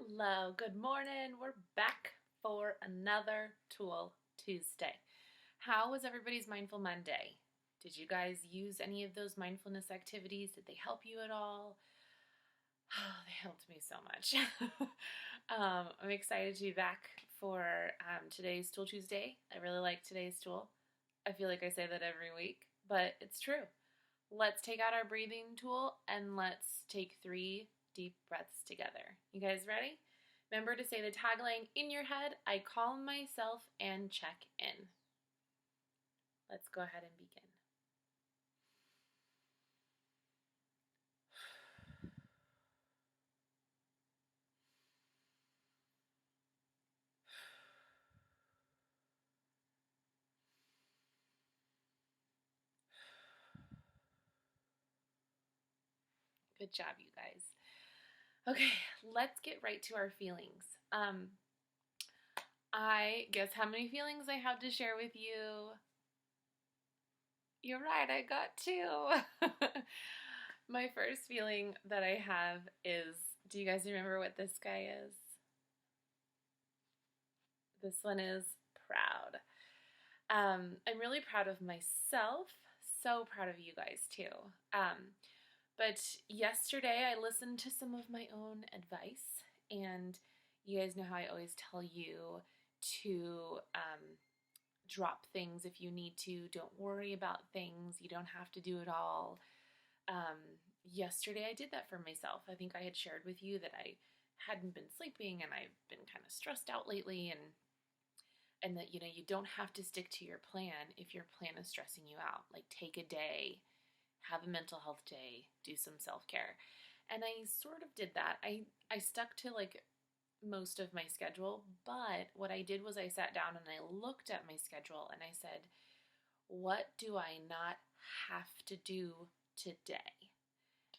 Hello, good morning. We're back for another Tool Tuesday. How was everybody's Mindful Monday? Did you guys use any of those mindfulness activities? Did they help you at all? Oh, they helped me so much. I'm excited to be back for today's Tool Tuesday. I really like today's tool. I feel like I say that every week, but it's true. Let's take out our breathing tool and let's take 3 deep breaths together. You guys ready? Remember to say the tagline in your head, I calm myself and check in. Let's go ahead and begin. Good job, you guys. Okay, let's get right to our feelings. I guess how many feelings I have to share with you? You're right, I got 2. My first feeling that I have is, do you guys remember what this guy is? This one is proud. I'm really proud of myself, so proud of you guys too. But yesterday I listened to some of my own advice, and you guys know how I always tell you to drop things if you need to. Don't worry about things. You don't have to do it all. Yesterday I did that for myself. I think I had shared with you that I hadn't been sleeping and I've been kind of stressed out lately, and that, you know, you don't have to stick to your plan if your plan is stressing you out. Like, take a day, have a mental health day, do some self-care. And I sort of did that. I stuck to like most of my schedule, but what I did was I sat down and I looked at my schedule and I said, what do I not have to do today?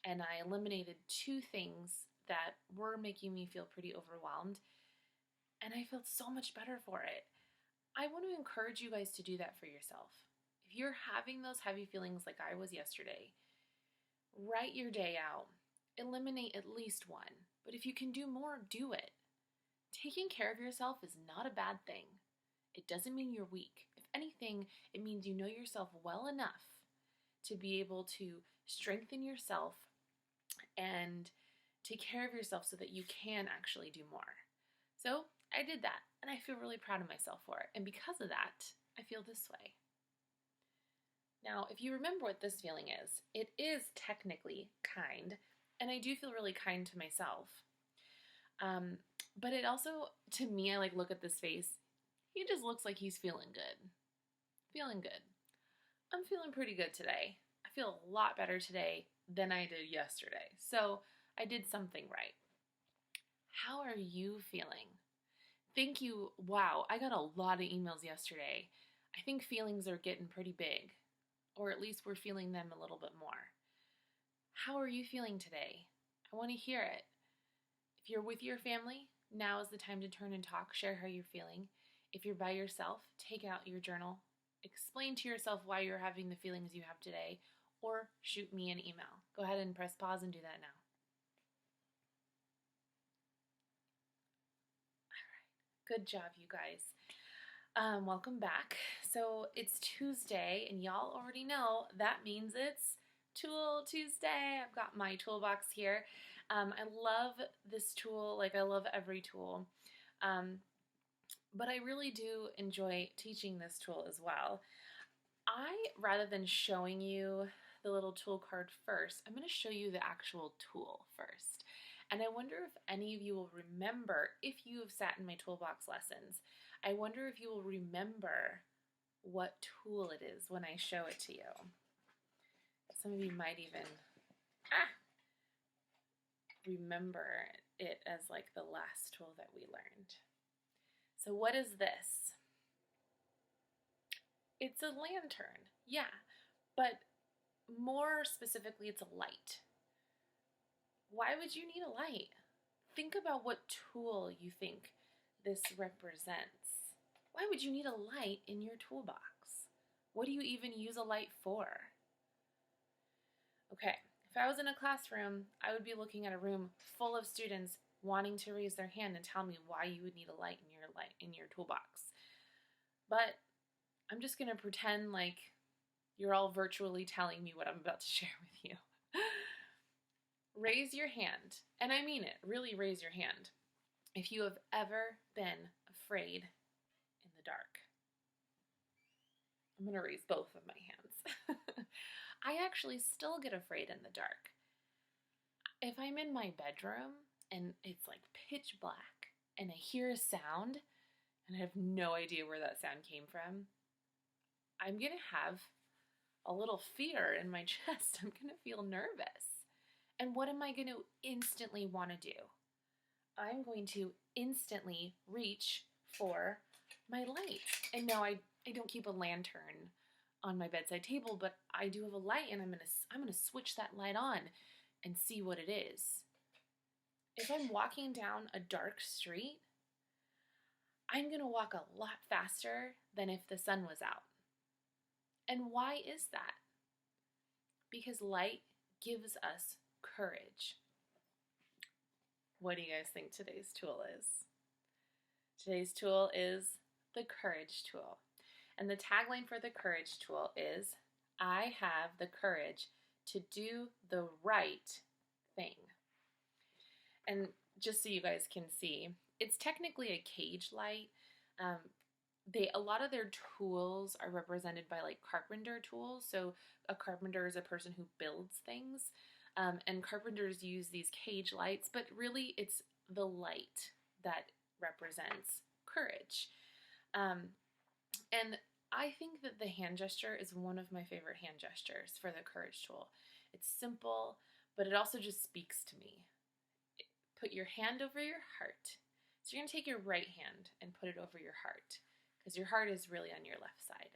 And I eliminated 2 things that were making me feel pretty overwhelmed, and I felt so much better for it. I want to encourage you guys to do that for yourself. If you're having those heavy feelings like I was yesterday, write your day out. Eliminate at least one. But if you can do more, do it. Taking care of yourself is not a bad thing. It doesn't mean you're weak. If anything, it means you know yourself well enough to be able to strengthen yourself and take care of yourself so that you can actually do more. So I did that, and I feel really proud of myself for it. And because of that, I feel this way. Now, if you remember what this feeling is, it is technically kind, and I do feel really kind to myself. But it also, to me, I like look at this face. He just looks like he's feeling good. Feeling good. I'm feeling pretty good today. I feel a lot better today than I did yesterday. So I did something right. How are you feeling? Thank you. Wow, I got a lot of emails yesterday. I think feelings are getting pretty big, or at least we're feeling them a little bit more. How are you feeling today? I want to hear it. If you're with your family, now is the time to turn and talk, share how you're feeling. If you're by yourself, take out your journal, explain to yourself why you're having the feelings you have today, or shoot me an email. Go ahead and press pause and do that now. Good job, you guys. Welcome back. So it's Tuesday, and y'all already know that means it's Tool Tuesday. I've got my toolbox here. I love this tool, like I love every tool, but I really do enjoy teaching this tool as well. Rather than showing you the little tool card first, I'm going to show you the actual tool first. And I wonder if any of you will remember, if you have sat in my toolbox lessons, I wonder if you will remember what tool it is when I show it to you. Some of you might even remember it as like the last tool that we learned. So what is this? It's a lantern, yeah, but more specifically, it's a light. Why would you need a light? Think about what tool you think this represents. Why would you need a light in your toolbox? What do you even use a light for? Okay, if I was in a classroom, I would be looking at a room full of students wanting to raise their hand and tell me why you would need a light in your toolbox. But I'm just going to pretend like you're all virtually telling me what I'm about to share with you. Raise your hand, and I mean it, really raise your hand, if you have ever been afraid in the dark. I'm going to raise both of my hands. I actually still get afraid in the dark. If I'm in my bedroom and it's like pitch black and I hear a sound and I have no idea where that sound came from, I'm going to have a little fear in my chest. I'm going to feel nervous. And what am I going to instantly want to do? I'm going to instantly reach for my light. And no, I don't keep a lantern on my bedside table, but I do have a light, and I'm going to switch that light on and see what it is. If I'm walking down a dark street, I'm going to walk a lot faster than if the sun was out. And why is that? Because light gives us courage. What do you guys think today's tool is? Today's tool is the courage tool. And the tagline for the courage tool is, I have the courage to do the right thing. And just so you guys can see, it's technically a cage light. A lot of their tools are represented by like carpenter tools. So a carpenter is a person who builds things. And carpenters use these cage lights, but really it's the light that represents courage. And I think that the hand gesture is one of my favorite hand gestures for the courage tool. It's simple, but it also just speaks to me. Put your hand over your heart. So you're going to take your right hand and put it over your heart, because your heart is really on your left side.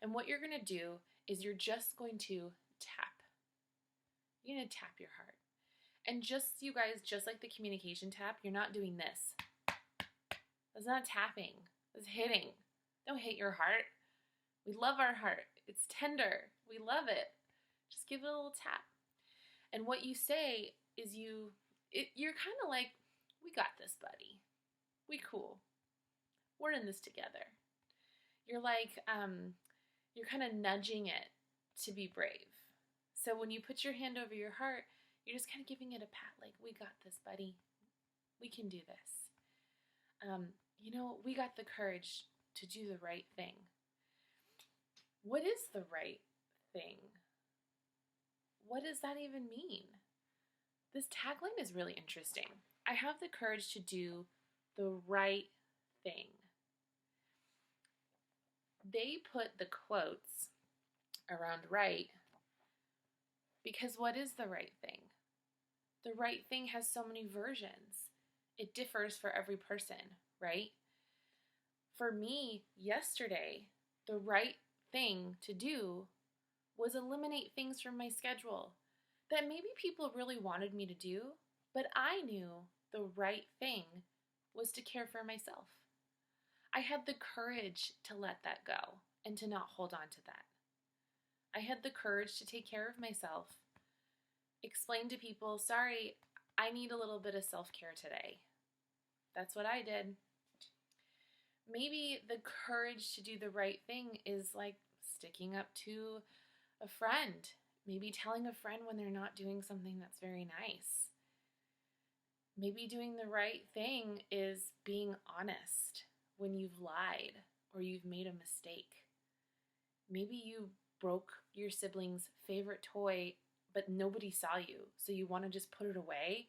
And what you're going to do is you're just going to tap. You're going to tap your heart. And just, you guys, just like the communication tap, you're not doing this. That's not tapping. That's hitting. Don't hit your heart. We love our heart. It's tender. We love it. Just give it a little tap. And what you say is you're kind of like, we got this, buddy. We cool. We're in this together. You're like, you're kind of nudging it to be brave. So when you put your hand over your heart, you're just kind of giving it a pat, like, we got this, buddy. We can do this. We got the courage to do the right thing. What is the right thing? What does that even mean? This tagline is really interesting. I have the courage to do the right thing. They put the quotes around right because what is the right thing? The right thing has so many versions. It differs for every person, right? For me, yesterday, the right thing to do was eliminate things from my schedule that maybe people really wanted me to do, but I knew the right thing was to care for myself. I had the courage to let that go and to not hold on to that. I had the courage to take care of myself, explain to people, sorry, I need a little bit of self-care today. That's what I did. Maybe the courage to do the right thing is like sticking up to a friend, maybe telling a friend when they're not doing something that's very nice. Maybe doing the right thing is being honest when you've lied or you've made a mistake. Maybe you broke your sibling's favorite toy, but nobody saw you, so you want to just put it away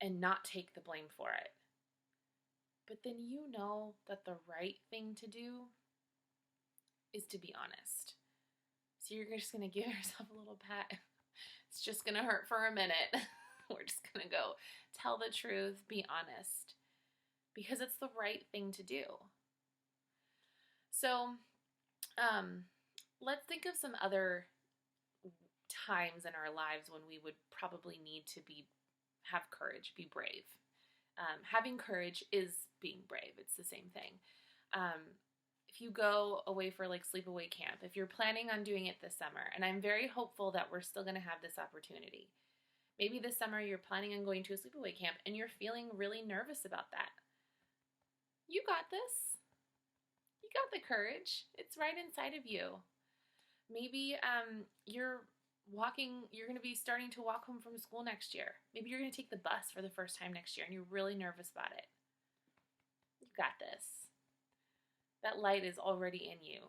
and not take the blame for it. But then you know that the right thing to do is to be honest. So you're just going to give yourself a little pat. It's just going to hurt for a minute. We're just going to go tell the truth, be honest, because it's the right thing to do. So let's think of some other times in our lives when we would probably need to have courage, be brave. Having courage is being brave. It's the same thing. If you go away for like sleepaway camp, if you're planning on doing it this summer, and I'm very hopeful that we're still going to have this opportunity, Maybe this summer you're planning on going to a sleepaway camp and you're feeling really nervous about that. You got this. You got the courage. It's right inside of you. Maybe you're going to be starting to walk home from school next year. Maybe you're going to take the bus for the first time next year and you're really nervous about it. You got this. That light is already in you.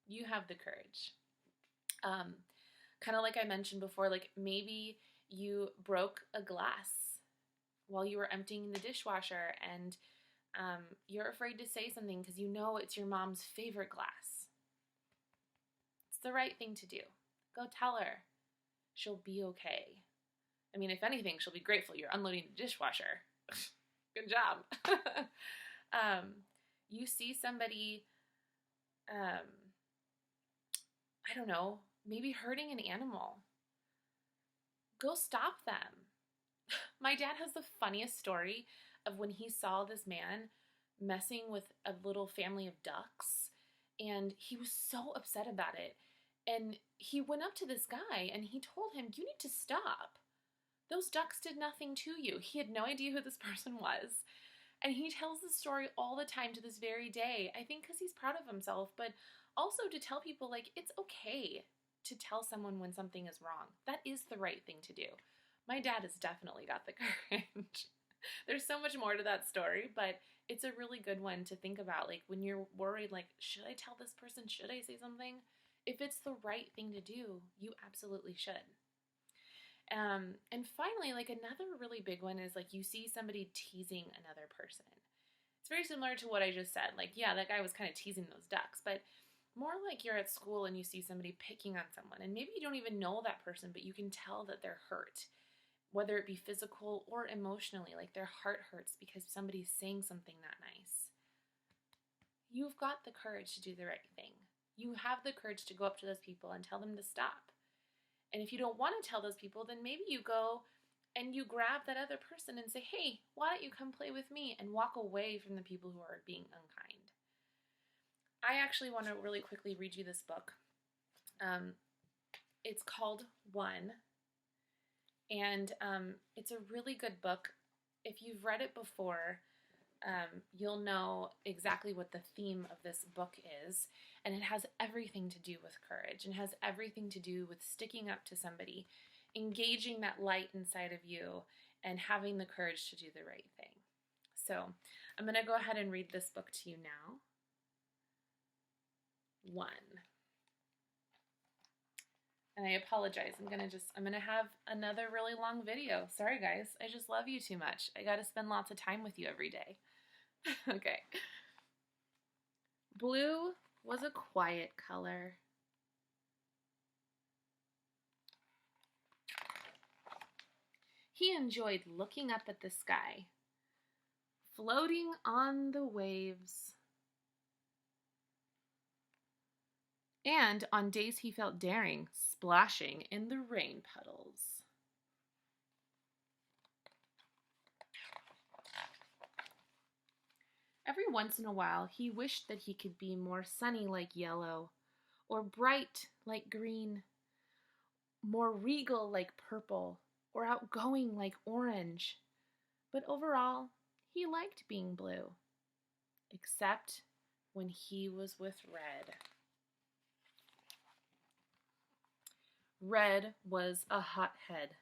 You have the courage. Kind of like I mentioned before, like maybe you broke a glass while you were emptying the dishwasher and you're afraid to say something because you know it's your mom's favorite glass. It's the right thing to do. Go tell her. She'll be okay. I mean, if anything, she'll be grateful you're unloading the dishwasher. Good job. You see somebody, I don't know, maybe hurting an animal. Go stop them. My dad has the funniest story of when he saw this man messing with a little family of ducks, and he was so upset about it. And he went up to this guy and he told him, "You need to stop. Those ducks did nothing to you." He had no idea who this person was. And he tells the story all the time to this very day, I think because he's proud of himself, but also to tell people, like, it's okay to tell someone when something is wrong. That is the right thing to do. My dad has definitely got the courage. There's so much more to that story, but it's a really good one to think about. Like, when you're worried, like, should I tell this person? Should I say something? If it's the right thing to do, you absolutely should. And finally, like, another really big one is, like, you see somebody teasing another person. It's very similar to what I just said. Like, yeah, that guy was kind of teasing those ducks, but more like you're at school and you see somebody picking on someone, and maybe you don't even know that person, but you can tell that they're hurt, whether it be physical or emotionally, like their heart hurts because somebody's saying something not nice. You've got the courage to do the right thing. You have the courage to go up to those people and tell them to stop. And if you don't want to tell those people, then maybe you go and you grab that other person and say, "Hey, why don't you come play with me?" and walk away from the people who are being unkind. I actually want to really quickly read you this book. It's called One, and it's a really good book. If you've read it before, you'll know exactly what the theme of this book is, and it has everything to do with courage, and has everything to do with sticking up to somebody, engaging that light inside of you, and having the courage to do the right thing. So I'm going to go ahead and read this book to you now. One. And I apologize. I'm going to have another really long video. Sorry, guys. I just love you too much. I got to spend lots of time with you every day. Okay. Blue was a quiet color. He enjoyed looking up at the sky, floating on the waves. And on days he felt daring, splashing in the rain puddles. Every once in a while, he wished that he could be more sunny like yellow, or bright like green, more regal like purple, or outgoing like orange. But overall, he liked being blue, except when he was with Red. Red was a hothead.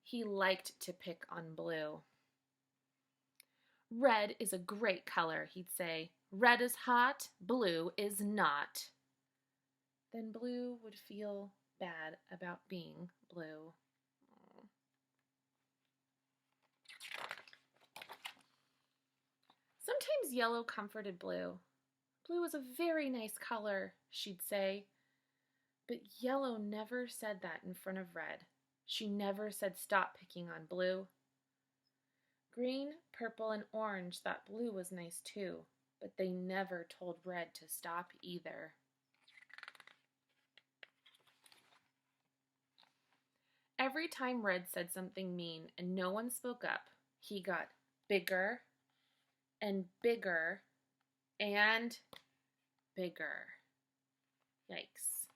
He liked to pick on Blue. "Red is a great color," he'd say. "Red is hot, blue is not." Then Blue would feel bad about being blue. Sometimes yellow comforted Blue. "Blue is a very nice color," she'd say. But yellow never said that in front of Red. She never said stop picking on Blue. Green, purple, and orange thought Blue was nice too, but they never told Red to stop either. Every time Red said something mean and no one spoke up, he got bigger and bigger and bigger. Yikes.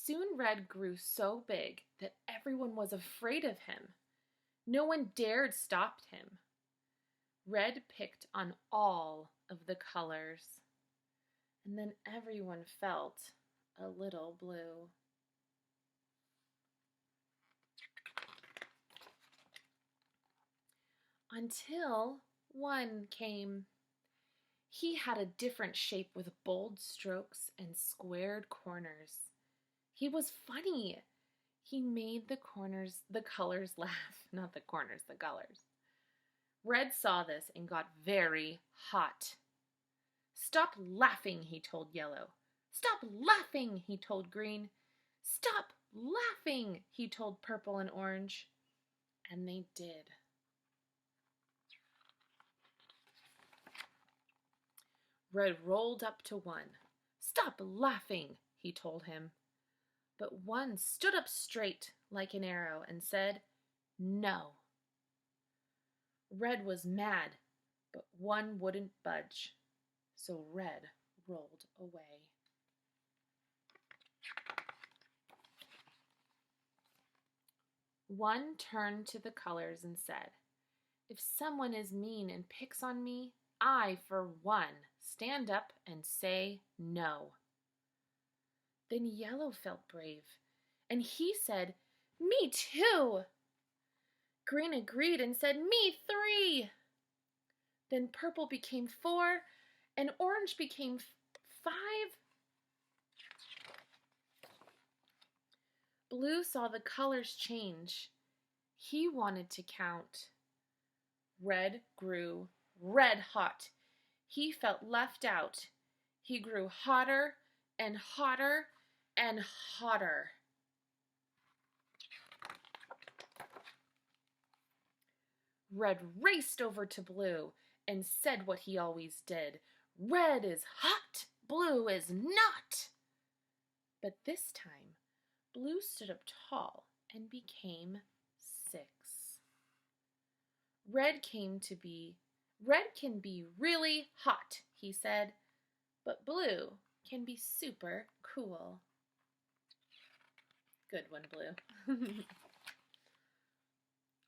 Soon Red grew so big that everyone was afraid of him. No one dared stop him. Red picked on all of the colors, and then everyone felt a little blue. Until one came. He had a different shape with bold strokes and squared corners. He was funny. He made the colors laugh, not the corners, the colors. Red saw this and got very hot. Stop laughing, he told Yellow. Stop laughing, he told Green. Stop laughing, he told Purple and Orange. And they did. Red rolled up to one. Stop laughing, he told him. But one stood up straight like an arrow and said, no. Red was mad, but one wouldn't budge. So Red rolled away. One turned to the colors and said, if someone is mean and picks on me, I, for one, stand up and say no. Then Yellow felt brave, and he said, me too. Green agreed and said, me 3. Then Purple became 4, and Orange became 5. Blue saw the colors change. He wanted to count. Red grew red hot. He felt left out. He grew hotter and hotter and hotter. Red raced over to Blue and said what he always did. Red is hot, Blue is not. But this time, Blue stood up tall and became 6. Red can be really hot, he said, but Blue can be super cool. Good one, Blue.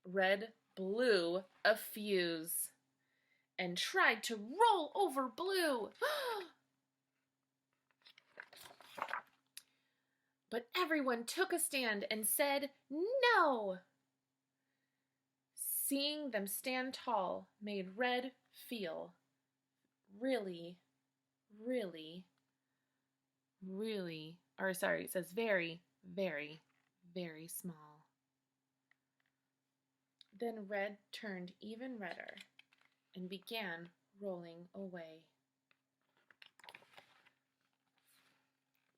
Red blew a fuse and tried to roll over Blue. But everyone took a stand and said, no. Seeing them stand tall made Red feel very, very small. Then Red turned even redder and began rolling away.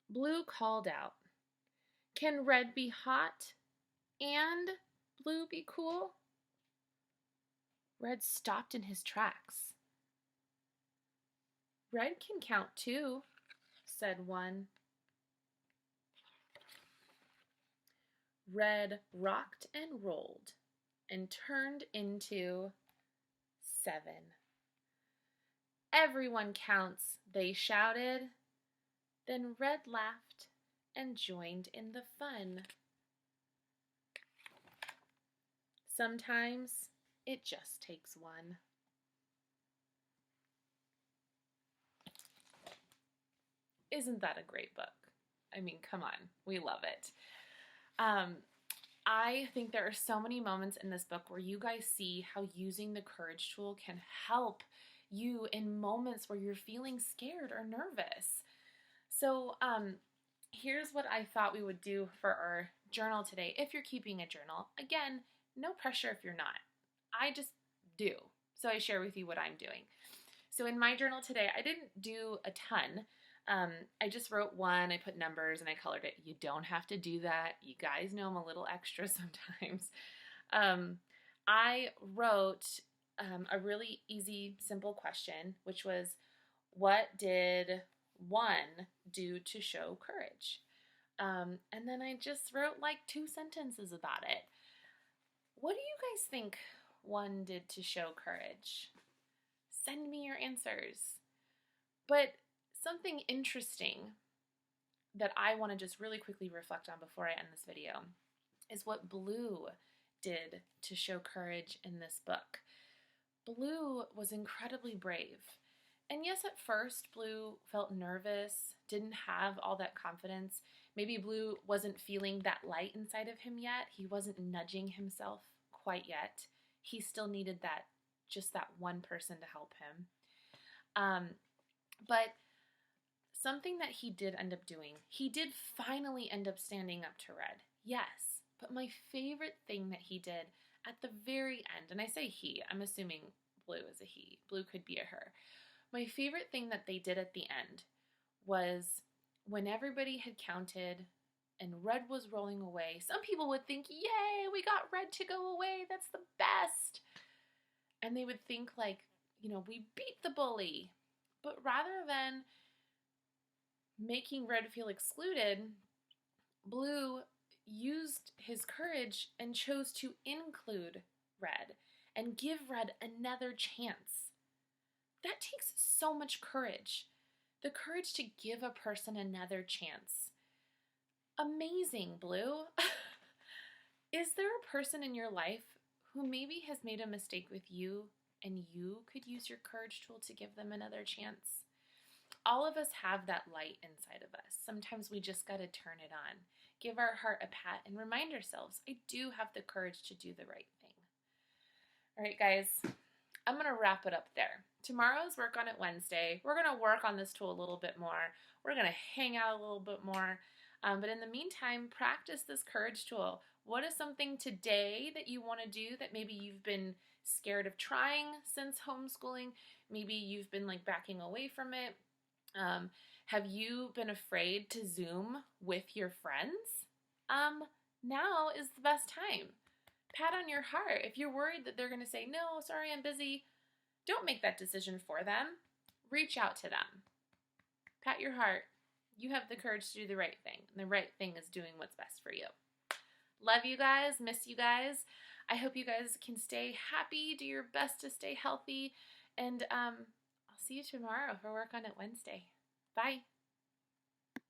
Blue called out, can Red be hot and Blue be cool? Red stopped in his tracks. Red can count too, said one. Red rocked and rolled and turned into 7. Everyone counts, they shouted. Then Red laughed and joined in the fun. Sometimes it just takes one. Isn't that a great book? I mean, come on, we love it. I think there are so many moments in this book where you guys see how using the courage tool can help you in moments where you're feeling scared or nervous. So here's what I thought we would do for our journal today. If you're keeping a journal, again, no pressure if you're not. I just do. So I share with you what I'm doing. So in my journal today, I didn't do a ton. I just wrote one, I put numbers, and I colored it. You don't have to do that. You guys know I'm a little extra sometimes. I wrote a really easy, simple question, which was, what did 1 do to show courage? And then I just wrote like 2 sentences about it. What do you guys think 1 did to show courage? Send me your answers. But something interesting that I want to just really quickly reflect on before I end this video is what Blue did to show courage in this book. Blue was incredibly brave. And yes, at first, Blue felt nervous, didn't have all that confidence. Maybe Blue wasn't feeling that light inside of him yet. He wasn't nudging himself quite yet. He still needed just that one person to help him. But something that he did end up doing, he did finally end up standing up to Red. Yes, but my favorite thing that he did at the very end, and I say he, I'm assuming Blue is a he. Blue could be a her. My favorite thing that they did at the end was when everybody had counted and Red was rolling away, some people would think, yay, we got Red to go away. That's the best. And they would think like, we beat the bully. But rather than making Red feel excluded, Blue used his courage and chose to include Red and give Red another chance. That takes so much courage. The courage to give a person another chance. Amazing, Blue. Is there a person in your life who maybe has made a mistake with you and you could use your courage tool to give them another chance? All of us have that light inside of us. Sometimes we just got to turn it on. Give our heart a pat and remind ourselves, I do have the courage to do the right thing. All right, guys, I'm going to wrap it up there. Tomorrow's Work On It Wednesday. We're going to work on this tool a little bit more. We're going to hang out a little bit more. But in the meantime, practice this courage tool. What is something today that you want to do that maybe you've been scared of trying since homeschooling? Maybe you've been like backing away from it. Have you been afraid to Zoom with your friends? Now is the best time. Pat on your heart. If you're worried that they're going to say, no, sorry, I'm busy, don't make that decision for them. Reach out to them. Pat your heart. You have the courage to do the right thing. And the right thing is doing what's best for you. Love you guys. Miss you guys. I hope you guys can stay happy. Do your best to stay healthy. And I'll see you tomorrow for Work On It Wednesday. Bye.